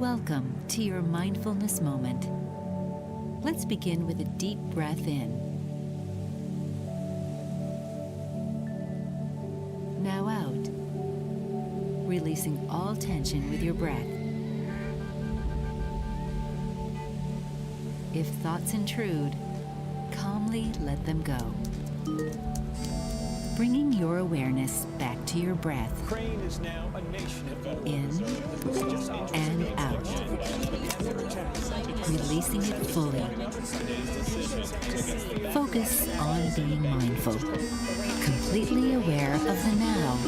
Welcome to your mindfulness moment. Let's begin with a deep breath in. Now out, releasing all tension with your breath. If thoughts intrude, calmly let them go. Bringing your awareness back to your breath. Ukraine is now a nation of In and out. Releasing it fully. Focus on being mindful. Completely aware of the now.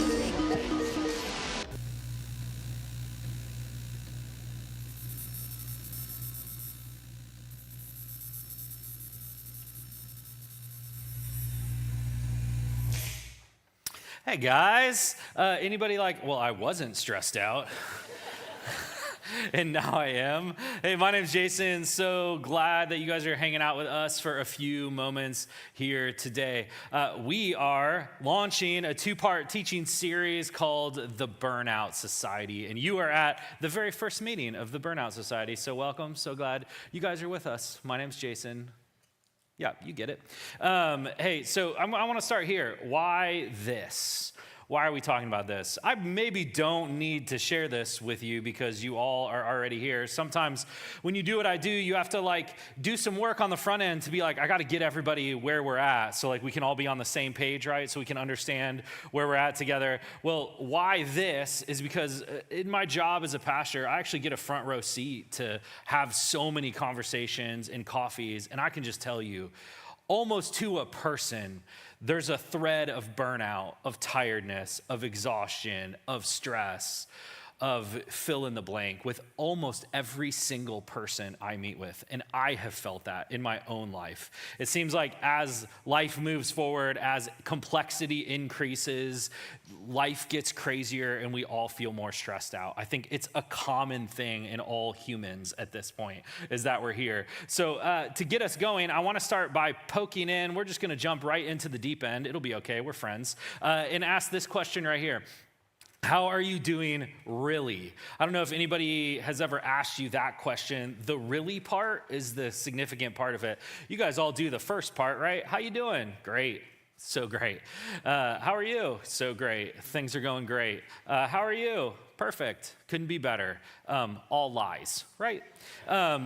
Hey guys, anybody well, I wasn't stressed out. And now I am. Hey, my name's Jason. So glad that you guys are hanging out with us for a few moments here today. We are launching a two-part teaching series called The Burnout Society. And you are at the very first meeting of the Burnout Society. So welcome. So glad you guys are with us. My name's Jason. Yeah, you get it. Hey, so I want to start here. Why this? Why are we talking about this? I maybe don't need to share this with you because you all are already here. Sometimes when you do what I do, you have to do some work on the front end to be I got to get everybody where we're at. So we can all be on the same page, right? So we can understand where we're at together. Well, why this is because in my job as a pastor, I actually get a front row seat to have so many conversations and coffees. And I can just tell you, almost to a person, there's a thread of burnout, of tiredness, of exhaustion, of stress, of fill in the blank with almost every single person I meet with. And I have felt that in my own life. It seems like as life moves forward, as complexity increases, life gets crazier and we all feel more stressed out. I think it's a common thing in all humans at this point, is that we're here. So to get us going, I want to start by poking in. We're just going to jump right into the deep end. It'll be okay. We're friends. And ask this question right here. How are you doing really? I don't know if anybody has ever asked you that question. The really part is the significant part of it. You guys all do the first part, right? How you doing? Great. So great. How are you? So great. Things are going great. How are you? Perfect. Couldn't be better. All lies, right?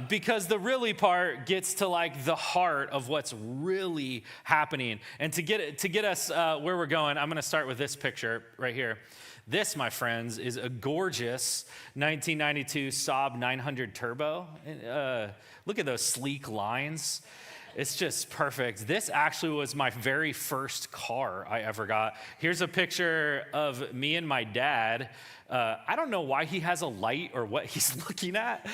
Because the really part gets to the heart of what's really happening. And to get us where we're going, I'm going to start with this picture right here. This, my friends, is a gorgeous 1992 Saab 900 Turbo. Look at those sleek lines. It's just perfect. This actually was my very first car I ever got. Here's a picture of me and my dad. I don't know why he has a light or what he's looking at.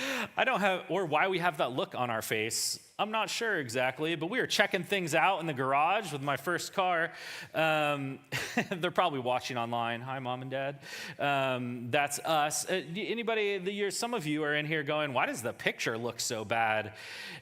Or why we have that look on our face. I'm not sure exactly, but we were checking things out in the garage with my first car. They're probably watching online. Hi, Mom and Dad. That's us. Some of you are in here going, why does the picture look so bad?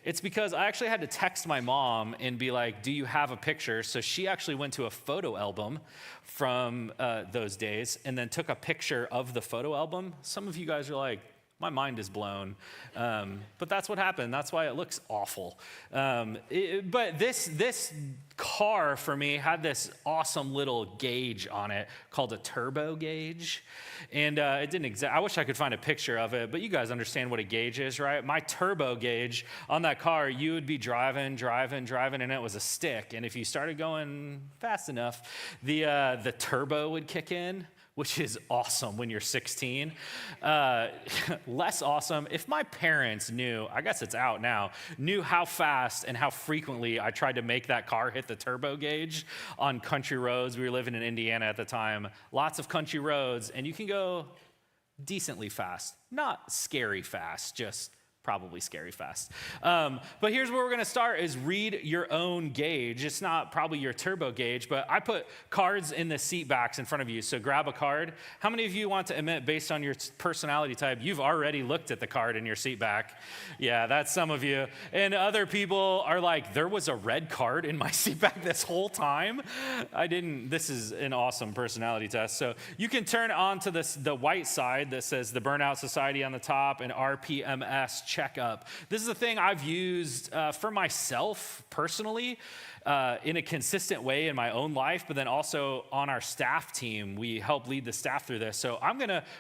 It's because I actually had to text my mom and be like, do you have a picture? So she actually went to a photo album from those days and then took a picture of the photo album. Some of you guys are like, my mind is blown. But that's what happened. That's why it looks awful. But this car for me had this awesome little gauge on it called a turbo gauge. And it didn't I wish I could find a picture of it, but you guys understand what a gauge is, right? My turbo gauge on that car, you would be driving, and it was a stick. And if you started going fast enough, the turbo would kick in, which is awesome when you're 16. Less awesome if my parents knew, I guess it's out now, knew how fast and how frequently I tried to make that car hit the turbo gauge on country roads. We were living in Indiana at the time. Lots of country roads, and you can go decently fast. Not scary fast, just probably scary fast. But here's where we're going to start is read your own gauge. It's not probably your turbo gauge, but I put cards in the seat backs in front of you. So grab a card. How many of you want to admit, based on your personality type, you've already looked at the card in your seat back? Yeah, that's some of you. And other people are like, there was a red card in my seat back this whole time? I didn't. This is an awesome personality test. So you can turn on to the white side that says the Burnout Society on the top and RPMS checkup. This is a thing I've used for myself personally in a consistent way in my own life, but then also on our staff team, we help lead the staff through this. So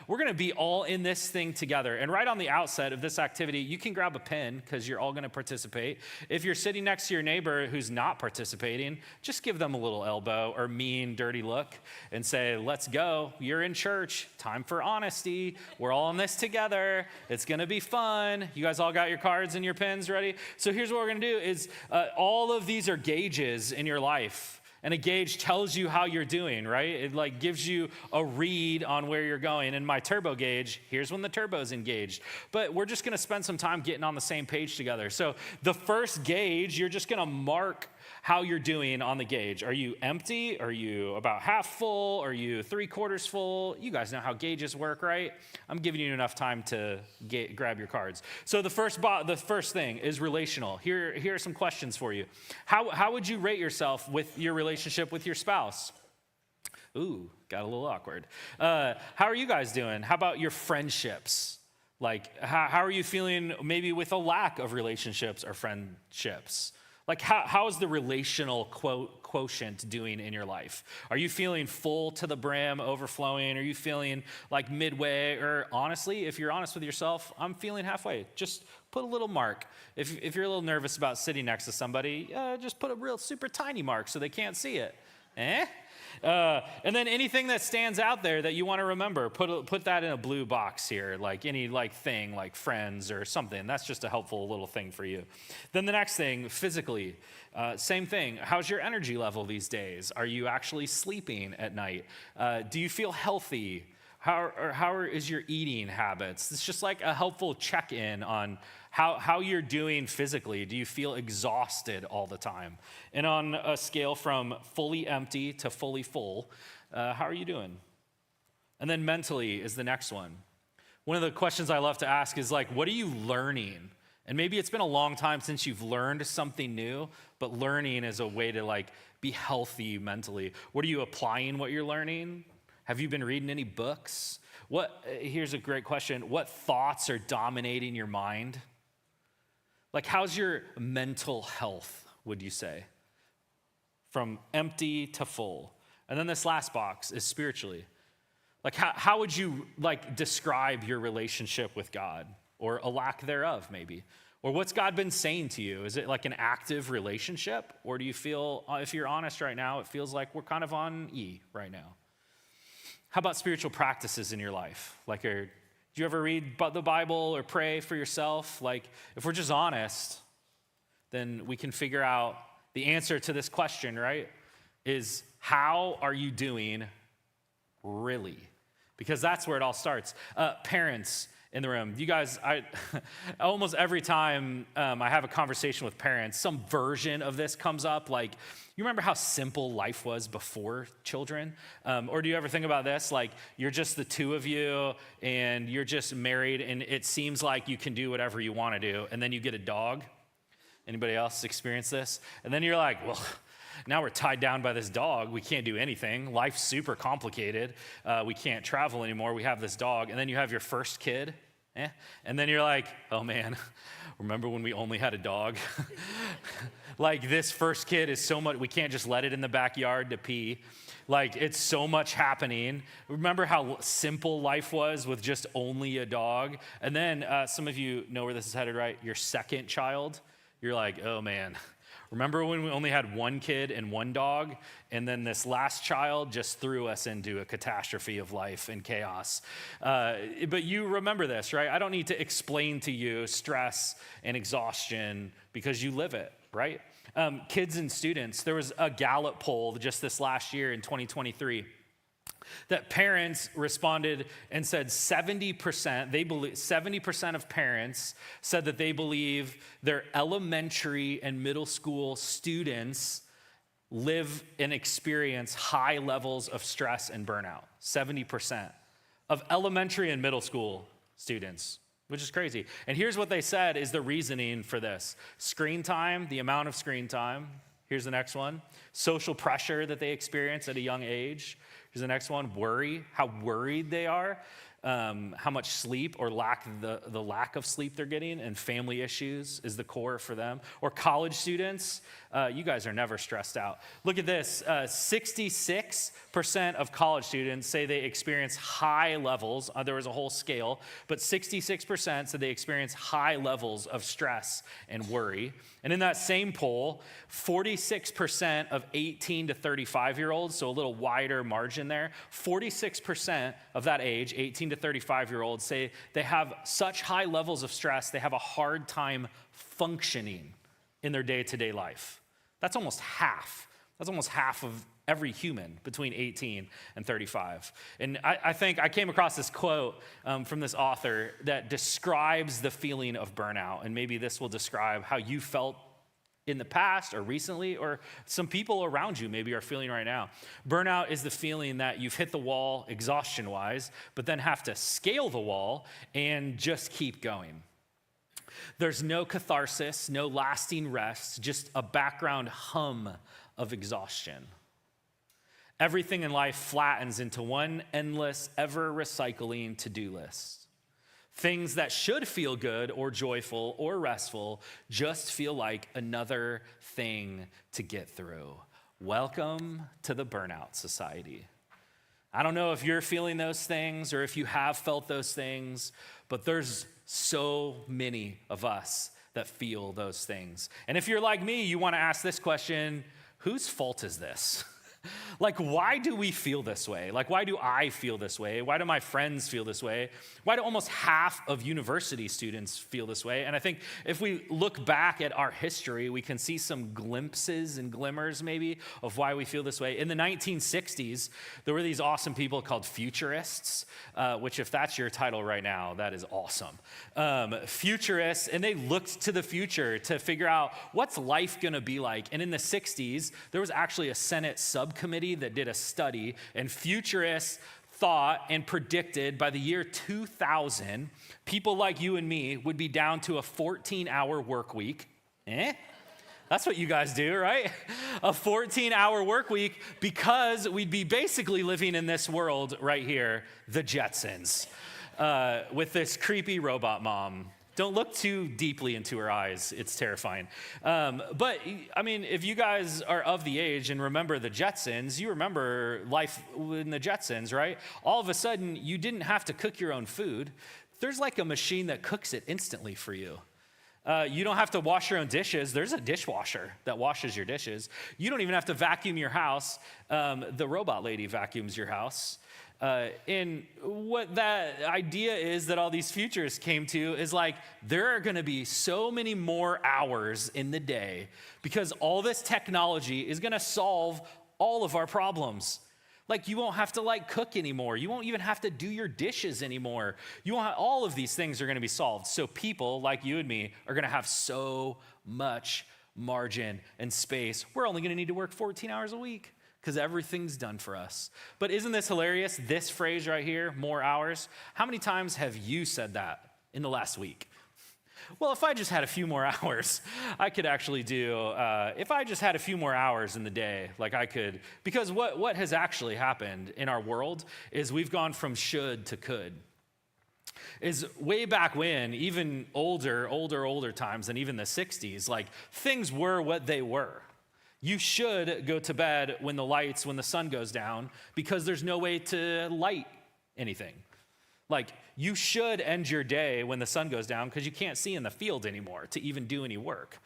we're gonna be all in this thing together. And right on the outset of this activity, you can grab a pen because you're all gonna participate. If you're sitting next to your neighbor who's not participating, just give them a little elbow or mean, dirty look and say, let's go. You're in church. Time for honesty. We're all in this together. It's gonna be fun. You guys all got your cards and your pens ready? So here's what we're gonna do is all of these are gauges in your life. And a gauge tells you how you're doing, right? It like gives you a read on where you're going. And my turbo gauge, here's when the turbo's engaged. But we're just gonna spend some time getting on the same page together. So the first gauge, you're just gonna mark how you're doing on the gauge. Are you empty? Are you about half full? Are you 3/4 full? You guys know how gauges work, right? I'm giving you enough time to grab your cards. So the first thing is relational. Here are some questions for you. How would you rate yourself with your relationship with your spouse? Ooh, got a little awkward. How are you guys doing? How about your friendships? Like, how are you feeling maybe with a lack of relationships or friendships? Like, how is the relational quotient doing in your life? Are you feeling full to the brim, overflowing? Are you feeling like midway? Or honestly, if you're honest with yourself, I'm feeling halfway. Just put a little mark. If you're a little nervous about sitting next to somebody, just put a real super tiny mark so they can't see it. And then anything that stands out there that you want to remember, put that in a blue box here, like any thing like friends or something. That's just a helpful little thing for you. Then the next thing, physically, same thing. How's your energy level these days? Are you actually sleeping at night? Do you feel healthy? How is your eating habits? It's just like a helpful check-in on how you're doing physically. Do you feel exhausted all the time? And on a scale from fully empty to fully full, how are you doing? And then mentally is the next one. One of the questions I love to ask is like, what are you learning? And maybe it's been a long time since you've learned something new, but learning is a way to like be healthy mentally. What are you applying what you're learning? Have you been reading any books? Here's a great question. What thoughts are dominating your mind? Like, how's your mental health, would you say? From empty to full. And then this last box is spiritually. Like, how would you like describe your relationship with God? Or a lack thereof, maybe? Or what's God been saying to you? Is it like an active relationship? Or do you feel, if you're honest right now, it feels like we're kind of on E right now? How about spiritual practices in your life? Like, do you ever read the Bible or pray for yourself? Like, if we're just honest, then we can figure out the answer to this question, right? Is how are you doing really? Because that's where it all starts. Parents in the room, you guys, almost every time I have a conversation with parents, some version of this comes up. Like, you remember how simple life was before children? Or do you ever think about this? Like, you're just the two of you and you're just married and it seems like you can do whatever you want to do. And then you get a dog. Anybody else experience this? And then you're like, well, now we're tied down by this dog. We can't do anything. Life's super complicated. We can't travel anymore. We have this dog. And then you have your first kid. And then you're like, oh man, remember when we only had a dog? Like, this first kid is so much, we can't just let it in the backyard to pee. Like, it's so much happening. Remember how simple life was with just only a dog? And then some of you know where this is headed, right? Your second child, you're like, oh man, remember when we only had one kid and one dog? And then this last child just threw us into a catastrophe of life and chaos. But you remember this, right? I don't need to explain to you stress and exhaustion because you live it, right? Kids and students, there was a Gallup poll just this last year in 2023. that parents responded and said 70% of parents said that they believe their elementary and middle school students live and experience high levels of stress and burnout. 70% of elementary and middle school students, which is crazy. And here's what they said is the reasoning for this. Screen time, the amount of screen time. Here's the next one. Social pressure that they experience at a young age. Here's the next one. Worry, how worried they are. How much sleep or the lack of sleep they're getting, and family issues is the core for them. Or college students, you guys are never stressed out. Look at this, 66% of college students say they experience high levels, there was a whole scale, but 66% said they experience high levels of stress and worry. And in that same poll, 46% of 18 to 35-year-olds, so a little wider margin there, 46% of that age, 18 to 35-year-olds, say they have such high levels of stress, they have a hard time functioning in their day-to-day life. That's almost half. That's almost half of every human between 18 and 35. And I think I came across this quote from this author that describes the feeling of burnout. And maybe this will describe how you felt in the past or recently, or some people around you maybe are feeling right now. Burnout is the feeling that you've hit the wall exhaustion-wise, but then have to scale the wall and just keep going. There's no catharsis, no lasting rest, just a background hum of exhaustion. Everything in life flattens into one endless, ever-recycling to-do list. Things that should feel good or joyful or restful just feel like another thing to get through. Welcome to the Burnout Society. I don't know if you're feeling those things or if you have felt those things, but there's so many of us that feel those things. And if you're like me, you want to ask this question, whose fault is this? Like, why do we feel this way? Like, why do I feel this way? Why do my friends feel this way? Why do almost half of university students feel this way? And I think if we look back at our history, we can see some glimpses and glimmers maybe of why we feel this way. In the 1960s, there were these awesome people called futurists, which if that's your title right now, that is awesome. Futurists, and they looked to the future to figure out what's life gonna be like. And in the 60s, there was actually a Senate subcommittee that did a study, and futurists thought and predicted by the year 2000, people like you and me would be down to a 14-hour work week. That's what you guys do, right? A 14-hour work week, because we'd be basically living in this world right here, the Jetsons, with this creepy robot mom. Don't look too deeply into her eyes. It's terrifying. But, I mean, if you guys are of the age and remember the Jetsons, you remember life in the Jetsons, right? All of a sudden, you didn't have to cook your own food. There's like a machine that cooks it instantly for you. You don't have to wash your own dishes. There's a dishwasher that washes your dishes. You don't even have to vacuum your house. The robot lady vacuums your house. And what that idea is that all these futurists came to is like, there are gonna be so many more hours in the day because all this technology is gonna solve all of our problems. Like, you won't have to cook anymore. You won't even have to do your dishes anymore. All of these things are gonna be solved. So people like you and me are gonna have so much margin and space. We're only gonna need to work 14 hours a week, because everything's done for us. But isn't this hilarious? This phrase right here, more hours. How many times have you said that in the last week? Well, if I just had a few more hours, I could actually do, if I just had a few more hours in the day, like I could, because what has actually happened in our world is we've gone from should to could. Is way back when, even older times than even the 60s, like things were what they were. You should go to bed when the sun goes down, because there's no way to light anything. Like, you should end your day when the sun goes down because you can't see in the field anymore to even do any work.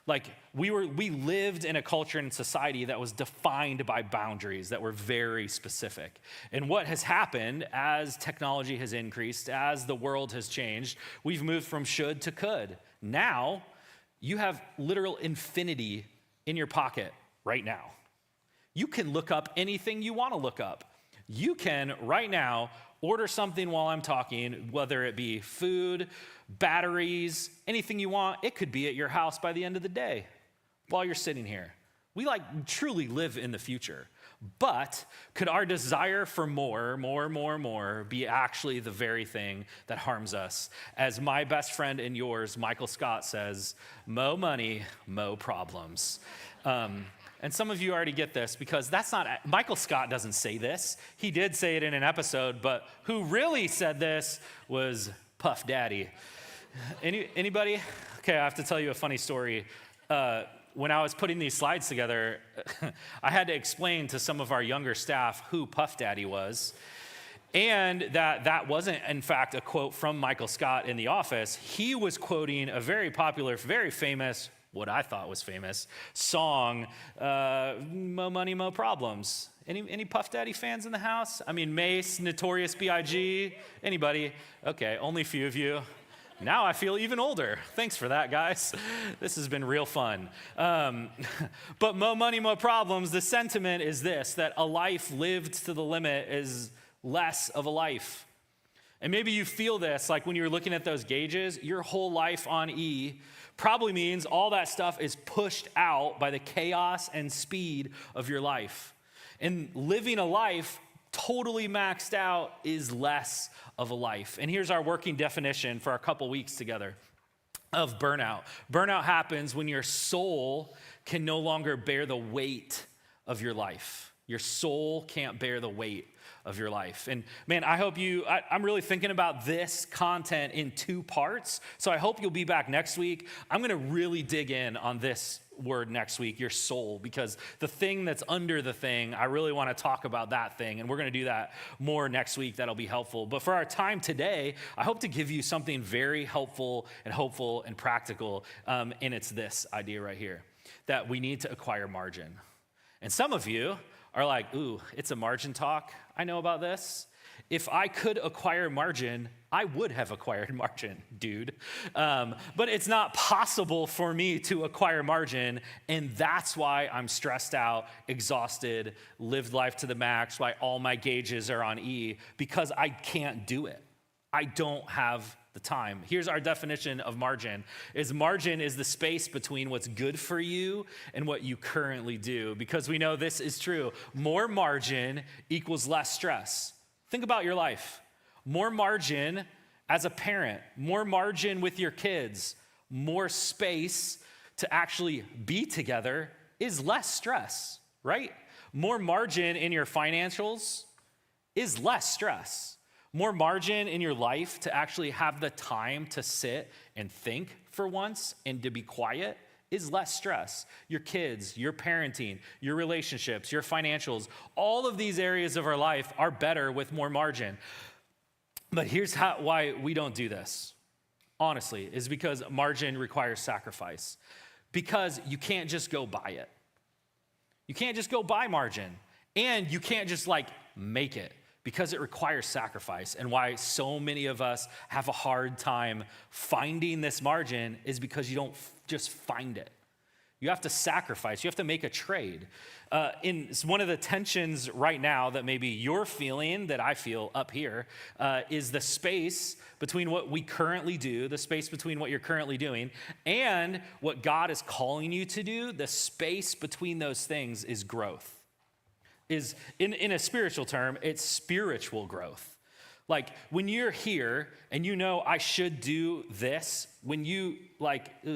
Like, we lived in a culture and society that was defined by boundaries that were very specific. And what has happened as technology has increased, as the world has changed, we've moved from should to could. Now, you have literal infinity in your pocket right now. You can look up anything you want to look up. You can, right now, order something while I'm talking, whether it be food, batteries, anything you want. It could be at your house by the end of the day while you're sitting here. We truly live in the future. But could our desire for more be actually the very thing that harms us? As my best friend and yours, Michael Scott, says, mo money, mo problems. And some of you already get this because Michael Scott doesn't say this. He did say it in an episode, but who really said this was Puff Daddy. Anybody? Okay, I have to tell you a funny story. When I was putting these slides together, I had to explain to some of our younger staff who Puff Daddy was, and that wasn't, in fact, a quote from Michael Scott in The Office. He was quoting a very popular, very famous, what I thought was famous, song, Mo Money, Mo Problems. Any Puff Daddy fans in the house? I mean, Mace, Notorious B.I.G., anybody? Okay, only a few of you. Now I feel even older. Thanks for that, guys. This has been real fun. But mo money, mo problems, the sentiment is this, that a life lived to the limit is less of a life. And maybe you feel this, like when you're looking at those gauges, your whole life on E probably means all that stuff is pushed out by the chaos and speed of your life. And living a life totally maxed out is less of a life. And here's our working definition for a couple weeks together of burnout. Burnout happens when your soul can no longer bear the weight of your life. Your soul can't bear the weight of your life. And man, I'm really thinking about this content in two parts. So I hope you'll be back next week. I'm going to really dig in on this word next week, your soul, because the thing that's under the thing, I really want to talk about that thing. And we're going to do that more next week. That'll be helpful. But for our time today, I hope to give you something very helpful and hopeful and practical. And it's this idea right here, that we need to acquire margin. And some of you are like, ooh, it's a margin talk. I know about this. If I could acquire margin, I would have acquired margin, dude. But it's not possible for me to acquire margin, and that's why I'm stressed out, exhausted, lived life to the max, why all my gauges are on E, because I can't do it. I don't have the time. Here's our definition of margin is the space between what's good for you and what you currently do, because we know this is true. More margin equals less stress. Think about your life. More margin as a parent, more margin with your kids, more space to actually be together is less stress, right? More margin in your financials is less stress. More margin in your life to actually have the time to sit and think for once and to be quiet is less stress. Your kids, your parenting, your relationships, your financials, all of these areas of our life are better with more margin. But here's why we don't do this, honestly, is because margin requires sacrifice. Because you can't just go buy it. You can't just go buy margin. And you can't just make it, because it requires sacrifice. And why so many of us have a hard time finding this margin is because you don't just find it. You have to sacrifice. You have to make a trade. It's one of the tensions right now that maybe you're feeling, that I feel up here, is the space between what we currently do, the space between what you're currently doing, and what God is calling you to do. The space between those things is growth. Is in a spiritual term, it's spiritual growth. Like when you're here and you know I should do this, when you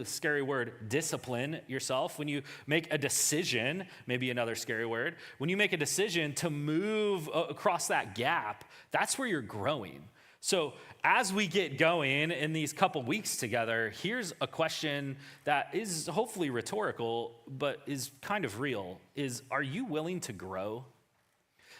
scary word, discipline yourself, when you make a decision, maybe another scary word, when you make a decision to move across that gap, that's where you're growing. So as we get going in these couple weeks together, here's a question that is hopefully rhetorical, but is kind of real, is are you willing to grow?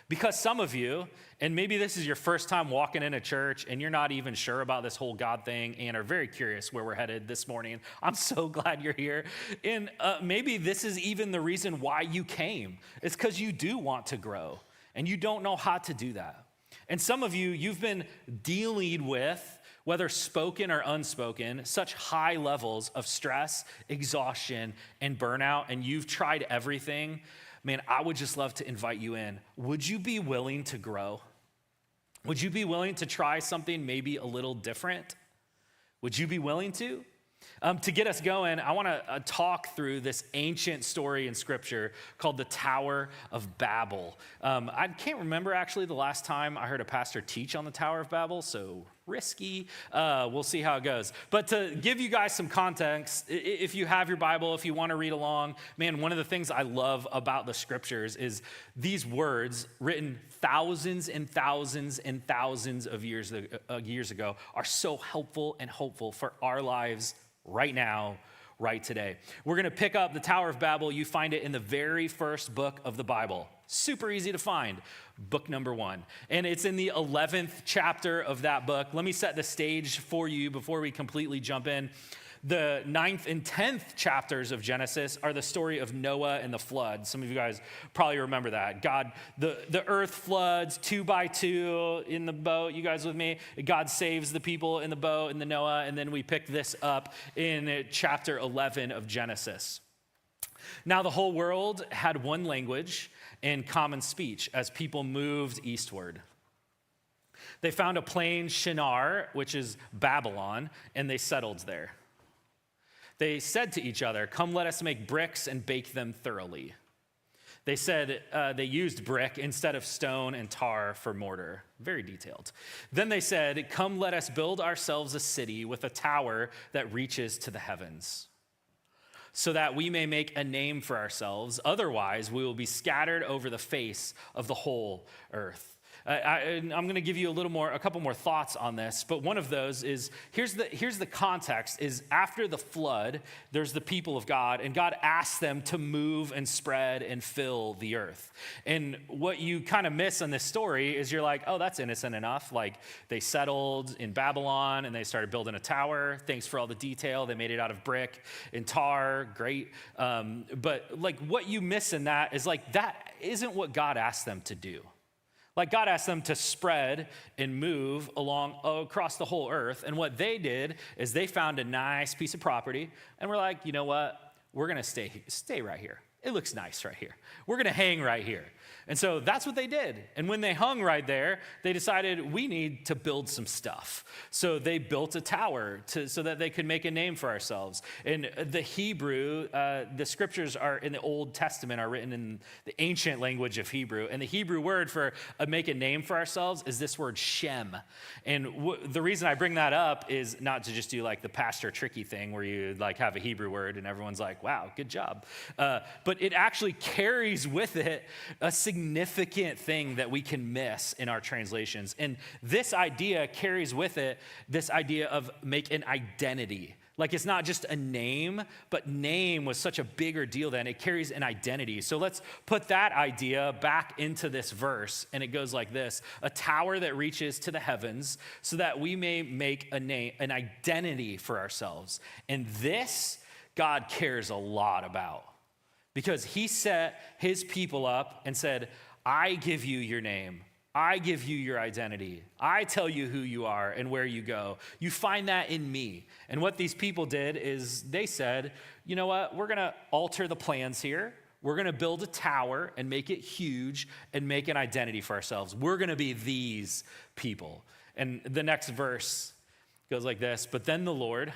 Because some of you, and maybe this is your first time walking in a church and you're not even sure about this whole God thing and are very curious where we're headed this morning. I'm so glad you're here. And maybe this is even the reason why you came. It's because you do want to grow and you don't know how to do that. And some of you, you've been dealing with, whether spoken or unspoken, such high levels of stress, exhaustion, and burnout, and you've tried everything. man, I would just love to invite you in. Would you be willing to grow? Would you be willing to try something maybe a little different? Would you be willing to? To get us going, I want to talk through this ancient story in Scripture called the Tower of Babel. I can't remember actually the last time I heard a pastor teach on the Tower of Babel, so risky. We'll see how it goes. But to give you guys some context, if you have your Bible, if you want to read along, man, one of the things I love about the Scriptures is these words written thousands and thousands and thousands of years ago are so helpful and hopeful for our lives right now, right today. We're going to pick up the Tower of Babel. You find it in the very first book of the Bible. Super easy to find, book number 1. And it's in the 11th chapter of that book. Let me set the stage for you before we completely jump in. The 9th and 10th chapters of Genesis are the story of Noah and the flood. Some of you guys probably remember that. God, the earth floods 2 by 2 in the boat. You guys with me? God saves the people in the boat in the Noah, and then we pick this up in chapter 11 of Genesis. Now the whole world had one language and common speech as people moved eastward. They found a plain Shinar, which is Babylon, and they settled there. They said to each other, "Come, let us make bricks and bake them thoroughly." They said they used brick instead of stone and tar for mortar. Very detailed. Then they said, "Come, let us build ourselves a city with a tower that reaches to the heavens, so that we may make a name for ourselves. Otherwise, we will be scattered over the face of the whole earth." I'm going to give you a couple more thoughts on this, but one of those is, here's the context, is after the flood, there's the people of God, and God asks them to move and spread and fill the earth. And what you kind of miss on this story is you're like, oh, that's innocent enough. Like, they settled in Babylon, and they started building a tower. Thanks for all the detail. They made it out of brick and tar. Great. But like, what you miss in that is like, that isn't what God asked them to do. Like, God asked them to spread and move across the whole earth. And what they did is they found a nice piece of property and we're like, you know what? We're going to stay right here. It looks nice right here. We're going to hang right here. And so that's what they did. And when they hung right there, they decided we need to build some stuff. So they built a tower so that they could make a name for ourselves. And the Hebrew, the scriptures are in the Old Testament are written in the ancient language of Hebrew. And the Hebrew word for make a name for ourselves is this word Shem. And the reason I bring that up is not to just do like the pastor tricky thing where you like have a Hebrew word and everyone's like, wow, good job. But it actually carries with it a significant thing that we can miss in our translations. And this idea carries with it this idea of make an identity. Like, it's not just a name, but name was such a bigger deal then. It carries an identity. So let's put that idea back into this verse. And it goes like this: a tower that reaches to the heavens so that we may make a name, an identity for ourselves. And this God cares a lot about. Because he set his people up and said, I give you your name. I give you your identity. I tell you who you are and where you go. You find that in me. And what these people did is they said, you know what? We're going to alter the plans here. We're going to build a tower and make it huge and make an identity for ourselves. We're going to be these people. And the next verse goes like this: but then the Lord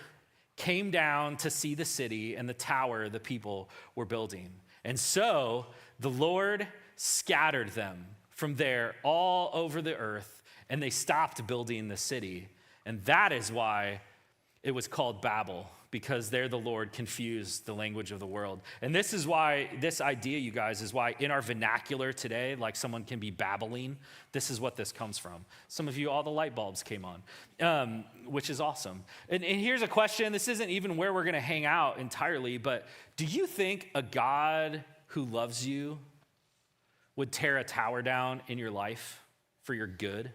came down to see the city and the tower the people were building. And so the Lord scattered them from there all over the earth, and they stopped building the city. And that is why it was called Babel, because there the Lord confused the language of the world. And this is why, this idea, you guys, is why in our vernacular today, like someone can be babbling, this is what this comes from. Some of you, all the light bulbs came on, which is awesome. And here's a question. This isn't even where we're going to hang out entirely, but do you think a God who loves you would tear a tower down in your life for your good?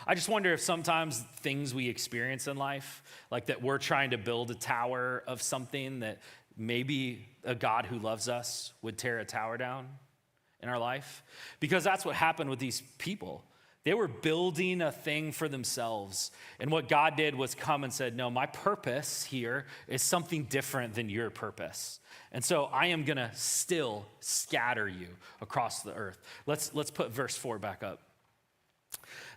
I just wonder if sometimes things we experience in life, like that we're trying to build a tower of something, that maybe a God who loves us would tear a tower down in our life. Because that's what happened with these people. They were building a thing for themselves. And what God did was come and said, no, my purpose here is something different than your purpose. And so I am going to still scatter you across the earth. Let's put verse 4 back up.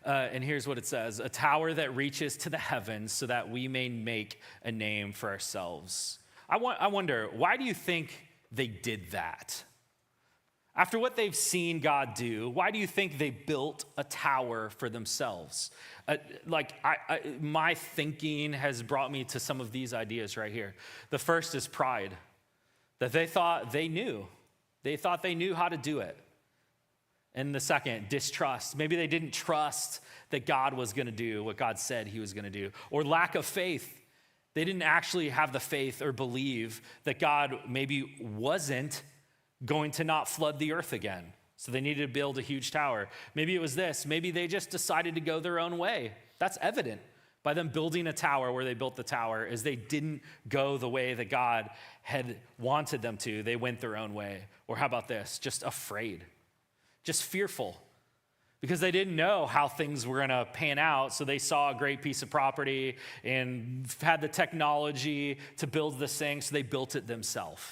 And here's what it says: a tower that reaches to the heavens so that we may make a name for ourselves. I wonder, why do you think they did that? After what they've seen God do, why do you think they built a tower for themselves? My thinking has brought me to some of these ideas right here. The first is pride, that they thought they knew. They thought they knew how to do it. And the second, distrust. Maybe they didn't trust that God was going to do what God said he was going to do. Or lack of faith. They didn't actually have the faith or believe that God maybe wasn't going to not flood the earth again. So they needed to build a huge tower. Maybe it was this. Maybe they just decided to go their own way. That's evident by them building a tower where they built the tower, is they didn't go the way that God had wanted them to. They went their own way. Or how about this? Just afraid. Just fearful, because they didn't know how things were going to pan out. So they saw a great piece of property and had the technology to build this thing, so they built it themselves.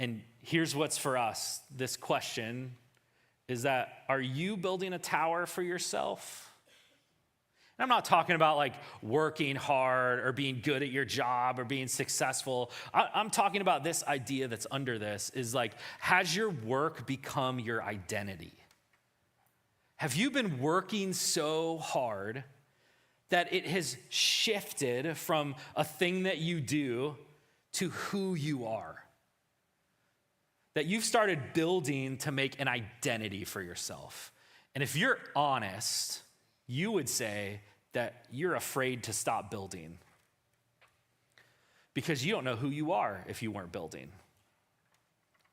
And here's what's for us. This question is that, are you building a tower for yourself? And I'm not talking about like working hard or being good at your job or being successful. I'm talking about this idea that's under this is like, has your work become your identity? Have you been working so hard that it has shifted from a thing that you do to who you are? That you've started building to make an identity for yourself. And if you're honest, you would say that you're afraid to stop building because you don't know who you are if you weren't building.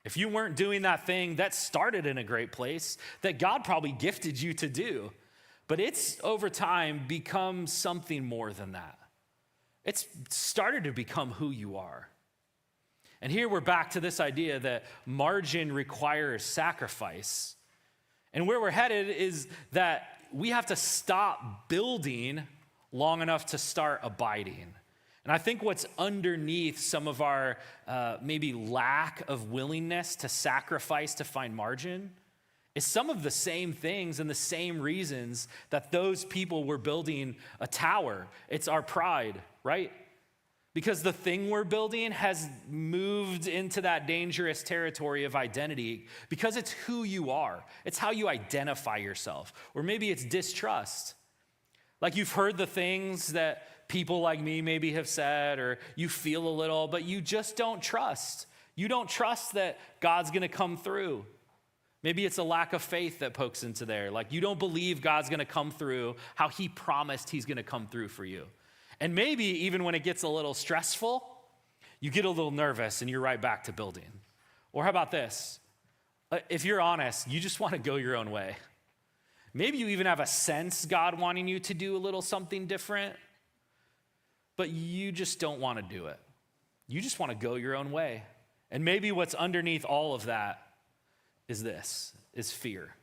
If you weren't doing that thing that started in a great place that God probably gifted you to do, but it's over time become something more than that. It's started to become who you are. And here we're back to this idea that margin requires sacrifice. And where we're headed is that we have to stop building long enough to start abiding. And I think what's underneath some of our maybe lack of willingness to sacrifice to find margin is some of the same things and the same reasons that those people were building a tower. It's our pride, right? Because the thing we're building has moved into that dangerous territory of identity because it's who you are. It's how you identify yourself. Or maybe it's distrust. Like you've heard the things that people like me maybe have said, or you feel a little, but you just don't trust. You don't trust that God's going to come through. Maybe it's a lack of faith that pokes into there. Like you don't believe God's going to come through how he promised he's going to come through for you. And maybe even when it gets a little stressful, you get a little nervous and you're right back to building. Or how about this? If you're honest, you just want to go your own way. Maybe you even have a sense God wanting you to do a little something different, but you just don't want to do it. You just want to go your own way. And maybe what's underneath all of that is this, is fear.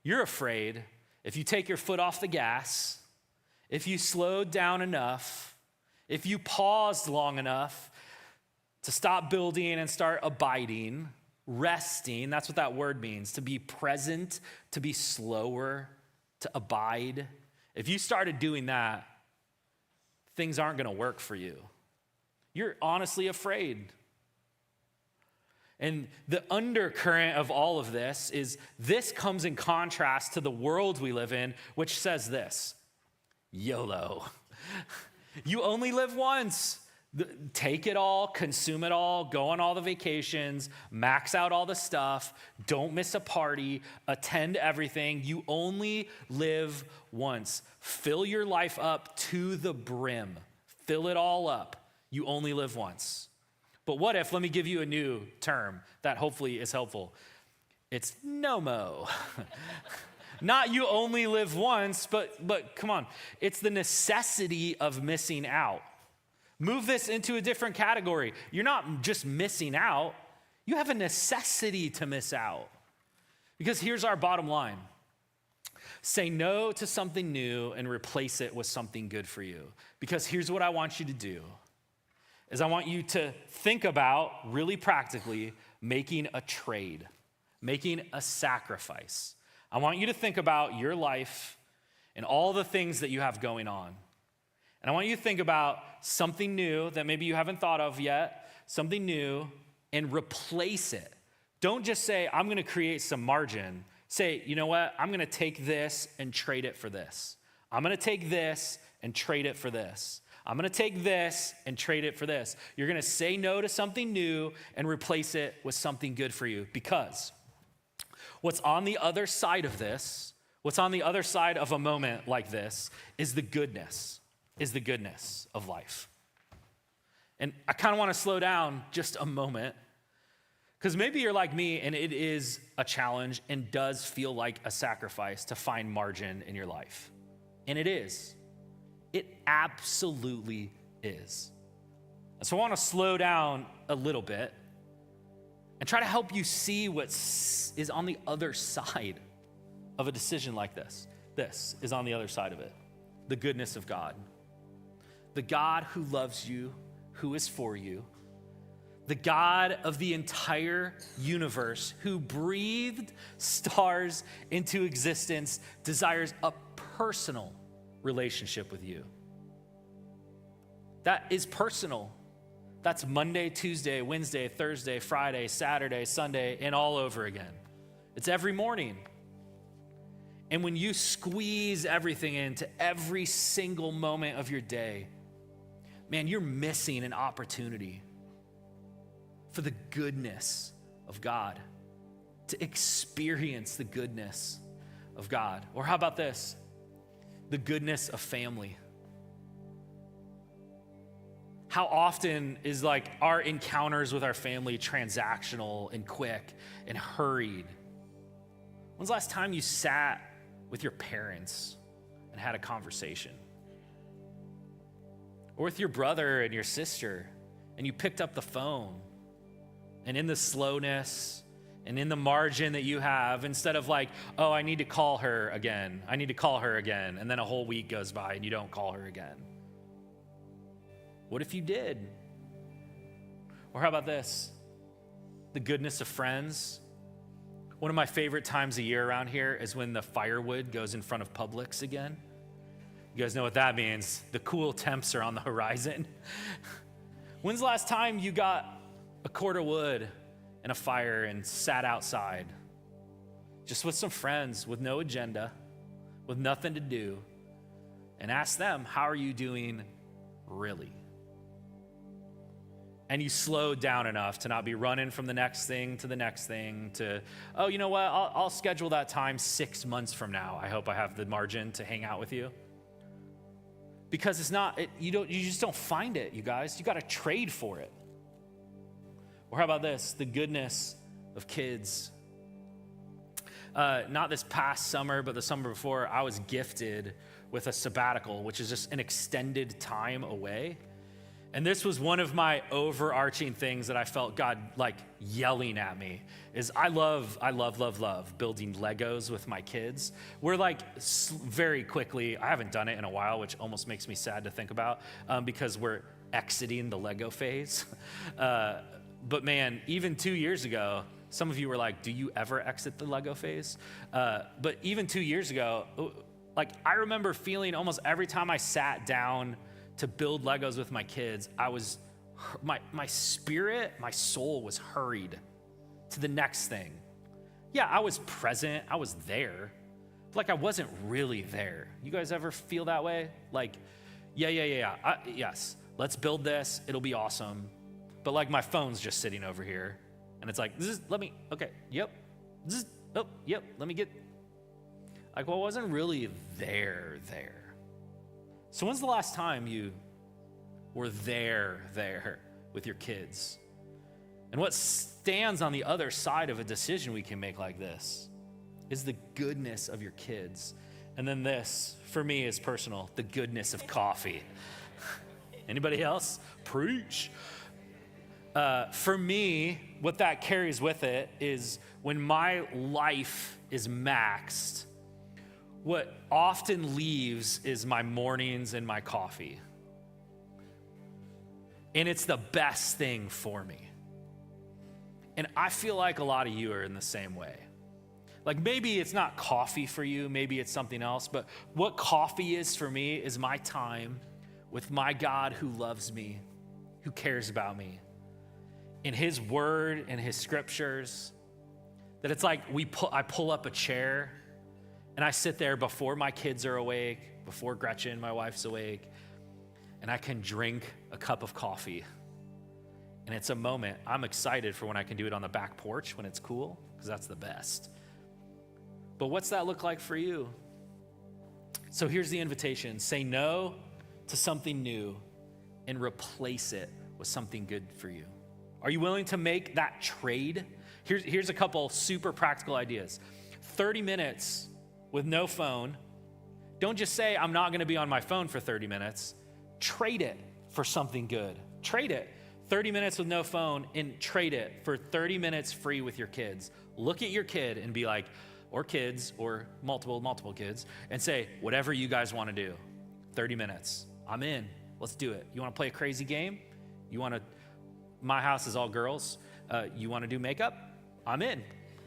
You're afraid if you take your foot off the gas, if you slowed down enough, if you paused long enough to stop building and start abiding, resting, that's what that word means, to be present, to be slower, to abide. If you started doing that, things aren't going to work for you. You're honestly afraid. And the undercurrent of all of this is this comes in contrast to the world we live in, which says this: YOLO. You only live once. Take it all, consume it all, go on all the vacations, max out all the stuff, don't miss a party, attend everything. You only live once. Fill your life up to the brim. Fill it all up. You only live once. But what if, let me give you a new term that hopefully is helpful. It's NOMO. Not you only live once, but come on. It's the necessity of missing out. Move this into a different category. You're not just missing out. You have a necessity to miss out. Because here's our bottom line. Say no to something new and replace it with something good for you. Because here's what I want you to do, is I want you to think about, really practically, making a trade, making a sacrifice. I want you to think about your life and all the things that you have going on. And I want you to think about something new that maybe you haven't thought of yet, something new, and replace it. Don't just say, I'm gonna create some margin. Say, you know what? I'm gonna take this and trade it for this. I'm gonna take this and trade it for this. I'm gonna take this and trade it for this. You're gonna say no to something new and replace it with something good for you, because what's on the other side of this, what's on the other side of a moment like this is the goodness of life. And I kind of want to slow down just a moment, because maybe you're like me and it is a challenge and does feel like a sacrifice to find margin in your life. And it is. It absolutely is. And so I want to slow down a little bit and try to help you see what is on the other side of a decision like this. This is on the other side of it. The goodness of God. The God who loves you, who is for you. The God of the entire universe, who breathed stars into existence, desires a personal relationship with you. That is personal. That's Monday, Tuesday, Wednesday, Thursday, Friday, Saturday, Sunday, and all over again. It's every morning. And when you squeeze everything into every single moment of your day, man, you're missing an opportunity for the goodness of God, to experience the goodness of God. Or how about this? The goodness of family. How often is like our encounters with our family transactional and quick and hurried? When's the last time you sat with your parents and had a conversation? Or with your brother and your sister, and you picked up the phone, and in the slowness and in the margin that you have, instead of like, oh, I need to call her again, and then a whole week goes by and you don't call her again. What if you did? Or how about this? The goodness of friends. One of my favorite times of year around here is when the firewood goes in front of Publix again. You guys know what that means. The cool temps are on the horizon. When's the last time you got a cord of wood and a fire and sat outside just with some friends with no agenda, with nothing to do, and asked them, how are you doing really? And you slowed down enough to not be running from the next thing to the next thing to, oh, you know what? I'll schedule that time 6 months from now. I hope I have the margin to hang out with you. Because it's not, you just don't find it, you guys. You got to trade for it. Or how about this? The goodness of kids. Not this past summer, but the summer before, I was gifted with a sabbatical, which is just an extended time away. And this was one of my overarching things that I felt God like yelling at me is I love building Legos with my kids. We're like very quickly, I haven't done it in a while, which almost makes me sad to think about because we're exiting the Lego phase. But man, even 2 years ago, some of you were like, do you ever exit the Lego phase? But even 2 years ago, like I remember feeling almost every time I sat down to build Legos with my kids, my spirit, my soul was hurried to the next thing. Yeah, I was present, I was there, but like I wasn't really there. You guys ever feel that way? Like, yes, let's build this, it'll be awesome. But like my phone's just sitting over here, and it's like, let me get, like, well, I wasn't really there. So when's the last time you were there with your kids? And what stands on the other side of a decision we can make like this is the goodness of your kids. And then this, for me, is personal, the goodness of coffee. Anybody else? Preach. For me, what that carries with it is when my life is maxed, what often leaves is my mornings and my coffee. And it's the best thing for me. And I feel like a lot of you are in the same way. Like maybe it's not coffee for you, maybe it's something else, but what coffee is for me is my time with my God who loves me, who cares about me. In his word and his scriptures, that it's like I pull up a chair and I sit there before my kids are awake, before Gretchen, my wife's awake, and I can drink a cup of coffee. And it's a moment. I'm excited for when I can do it on the back porch when it's cool, because that's the best. But what's that look like for you? So here's the invitation. Say no to something new and replace it with something good for you. Are you willing to make that trade? Here's a couple super practical ideas. 30 minutes with no phone. Don't just say, I'm not gonna be on my phone for 30 minutes. Trade it for something good. Trade it. 30 minutes with no phone and trade it for 30 minutes free with your kids. Look at your kid and be like, or kids, or multiple kids, and say, whatever you guys wanna do, 30 minutes, I'm in, let's do it. You wanna play a crazy game? My house is all girls. You wanna do makeup? I'm in.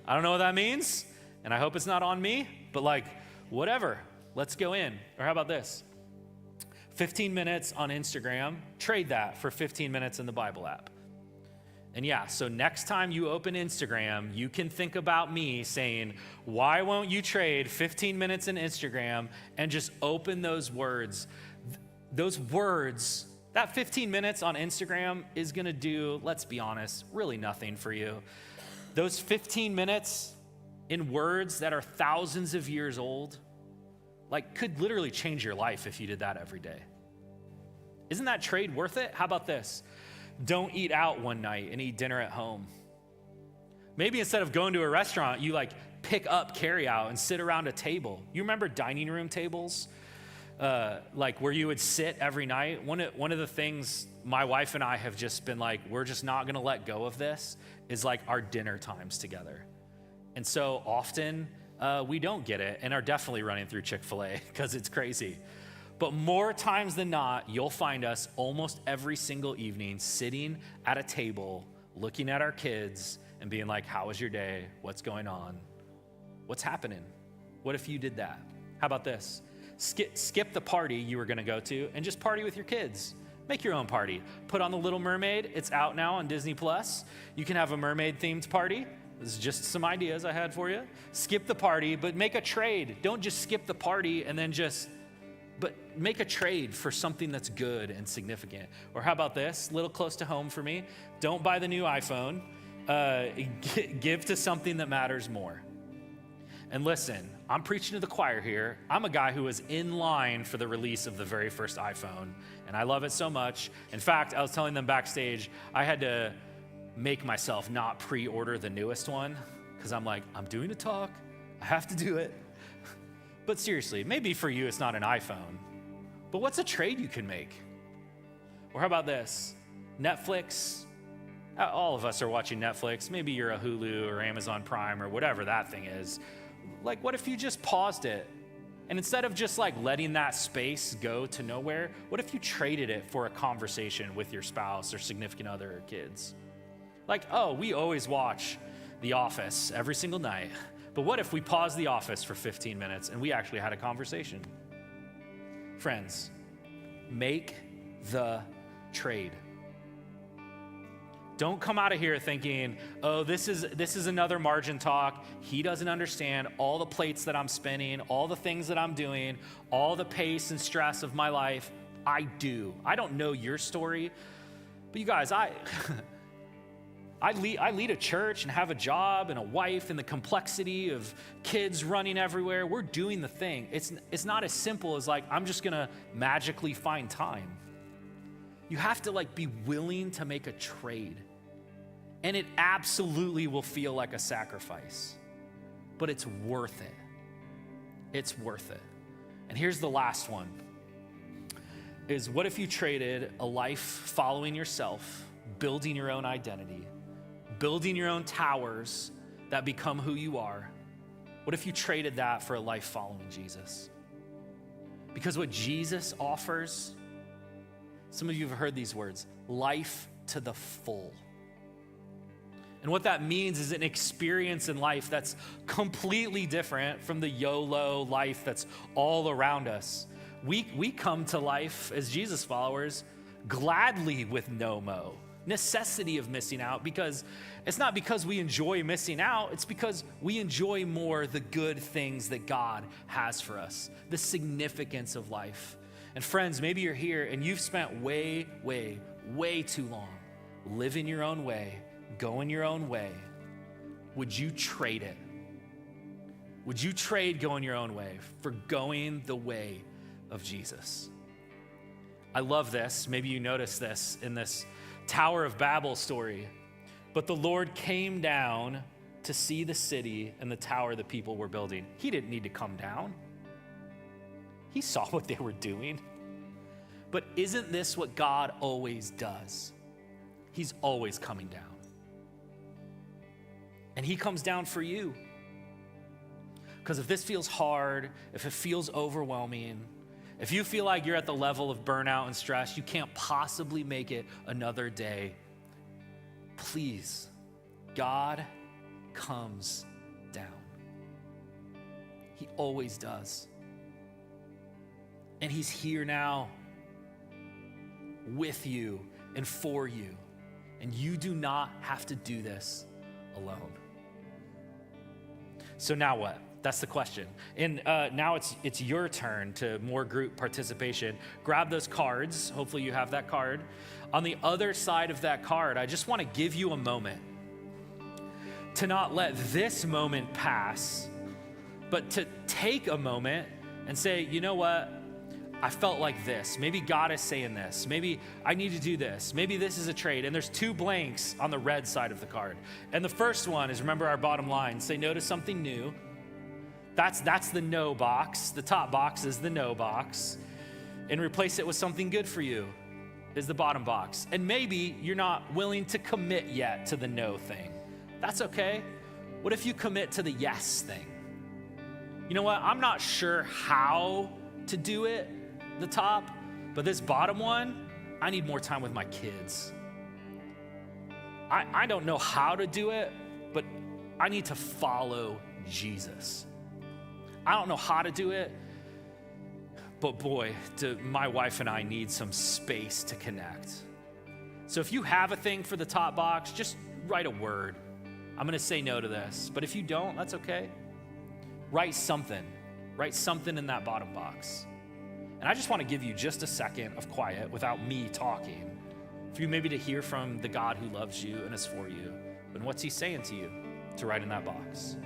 I don't know what that means, and I hope it's not on me, but like, whatever, let's go in. Or how about this? 15 minutes on Instagram, trade that for 15 minutes in the Bible app. And yeah, so next time you open Instagram, you can think about me saying, why won't you trade 15 minutes in Instagram and just open those words? Those words, that 15 minutes on Instagram is gonna do, let's be honest, really nothing for you. Those 15 minutes in words that are thousands of years old, like could literally change your life if you did that every day. Isn't that trade worth it? How about this? Don't eat out one night and eat dinner at home. Maybe instead of going to a restaurant, you like pick up carry out and sit around a table. You remember dining room tables? Like where you would sit every night? One of the things my wife and I have just been like, we're just not gonna let go of this, is like our dinner times together. And so often we don't get it and are definitely running through Chick-fil-A because it's crazy. But more times than not, you'll find us almost every single evening sitting at a table, looking at our kids and being like, how was your day? What's going on? What's happening? What if you did that? How about this? Skip the party you were gonna go to and just party with your kids. Make your own party. Put on The Little Mermaid. It's out now on Disney+. You can have a mermaid-themed party. This is just some ideas I had for you. Skip the party, but make a trade. Don't just skip the party and then but make a trade for something that's good and significant. Or how about this, a little close to home for me? Don't buy the new iPhone. Give to something that matters more. And listen, I'm preaching to the choir here. I'm a guy who was in line for the release of the very first iPhone, and I love it so much. In fact, I was telling them backstage, I had to make myself not pre-order the newest one, because I'm like, I'm doing a talk, I have to do it. But seriously, maybe for you it's not an iPhone, but what's a trade you can make? Or how about this? Netflix. All of us are watching Netflix. Maybe you're a Hulu or Amazon Prime or whatever that thing is. Like, what if you just paused it? And instead of just like letting that space go to nowhere, what if you traded it for a conversation with your spouse or significant other or kids? Like, oh, we always watch The Office every single night. But what if we paused The Office for 15 minutes and we actually had a conversation? Friends, make the trade. Don't come out of here thinking, oh, this is another margin talk. He doesn't understand all the plates that I'm spinning, all the things that I'm doing, all the pace and stress of my life. I do. I don't know your story, but you guys, I lead a church and have a job and a wife and the complexity of kids running everywhere. We're doing the thing. It's not as simple as like, I'm just gonna magically find time. You have to like be willing to make a trade. And it absolutely will feel like a sacrifice, but it's worth it. It's worth it. And here's the last one, is what if you traded a life following yourself, building your own identity, building your own towers that become who you are, What if you traded that for a life following Jesus? Because what Jesus offers, some of you have heard these words, life to the full. And what that means is an experience in life that's completely different from the YOLO life that's all around us. We come to life as Jesus followers gladly with no necessity of missing out, because it's not because we enjoy missing out, it's because we enjoy more the good things that God has for us, the significance of life. And friends, maybe you're here and you've spent way too long living your own way, going your own way. Would you trade it? Would you trade going your own way for going the way of Jesus? I love this. Maybe you noticed this in this Tower of Babel story. But the Lord came down to see the city and the tower the people were building. He didn't need to come down. He saw what they were doing. But isn't this what God always does? He's always coming down. And he comes down for you. Because if this feels hard, if it feels overwhelming, if you feel like you're at the level of burnout and stress, you can't possibly make it another day, please, God comes down. He always does. And he's here now with you and for you. And you do not have to do this alone. So now what? That's the question. And now it's your turn to more group participation. Grab those cards. Hopefully you have that card. On the other side of that card, I just want to give you a moment to not let this moment pass, but to take a moment and say, you know what? I felt like this. Maybe God is saying this. Maybe I need to do this. Maybe this is a trade. And there's 2 blanks on the red side of the card. And the first one is, remember our bottom line, say no to something new. That's the no box. The top box is the no box. And replace it with something good for you is the bottom box. And maybe you're not willing to commit yet to the no thing. That's okay. What if you commit to the yes thing? You know what? I'm not sure how to do it, the top, but this bottom one, I need more time with my kids. I don't know how to do it, but I need to follow Jesus. I don't know how to do it, but boy, do my wife and I need some space to connect. So if you have a thing for the top box, just write a word. I'm gonna say no to this, but if you don't, that's okay. Write something in that bottom box. And I just want to give you just a second of quiet without me talking, for you maybe to hear from the God who loves you and is for you. And what's he saying to you to write in that box?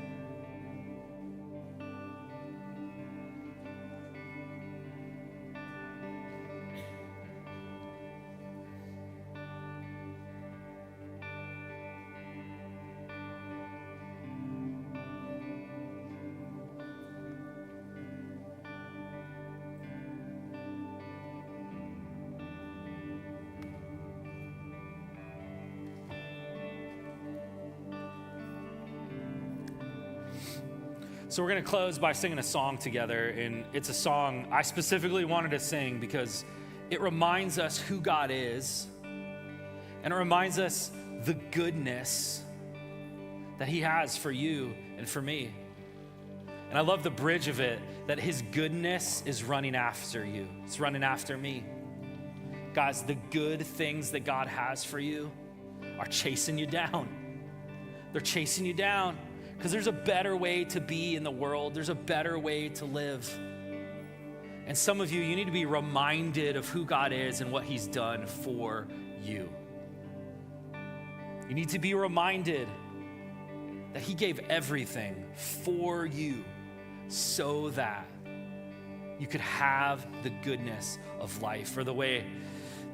So we're going to close by singing a song together, and it's a song I specifically wanted to sing because it reminds us who God is, and it reminds us the goodness that he has for you and for me. And I love the bridge of it, that his goodness is running after you. It's running after me. Guys, the good things that God has for you are chasing you down. They're chasing you down. Because there's a better way to be in the world. There's a better way to live. And some of you need to be reminded of who God is and what he's done for you. You need to be reminded that he gave everything for you so that you could have the goodness of life, or the way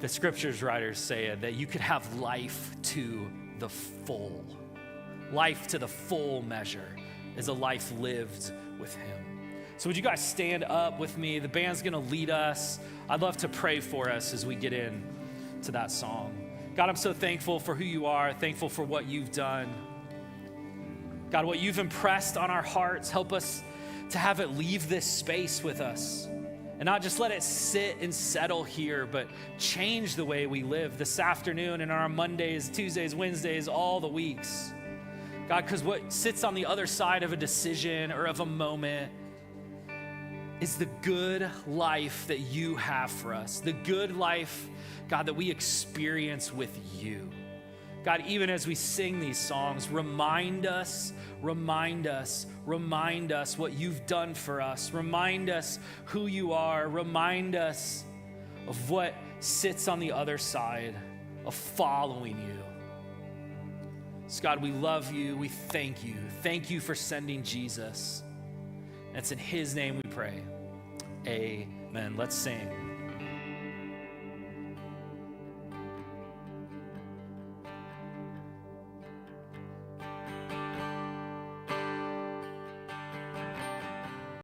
the scriptures writers say it, that you could have life to the full. Life to the full measure is a life lived with him. So would you guys stand up with me? The band's gonna lead us. I'd love to pray for us as we get in to that song. God, I'm so thankful for who you are, thankful for what you've done. God, what you've impressed on our hearts, help us to have it leave this space with us. And not just let it sit and settle here, but change the way we live this afternoon and on our Mondays, Tuesdays, Wednesdays, all the weeks. God, because what sits on the other side of a decision or of a moment is the good life that you have for us. The good life, God, that we experience with you. God, even as we sing these songs, remind us what you've done for us. Remind us who you are. Remind us of what sits on the other side of following you. So God, we love you. We thank you. Thank you for sending Jesus. And it's in his name we pray. Amen. Let's sing.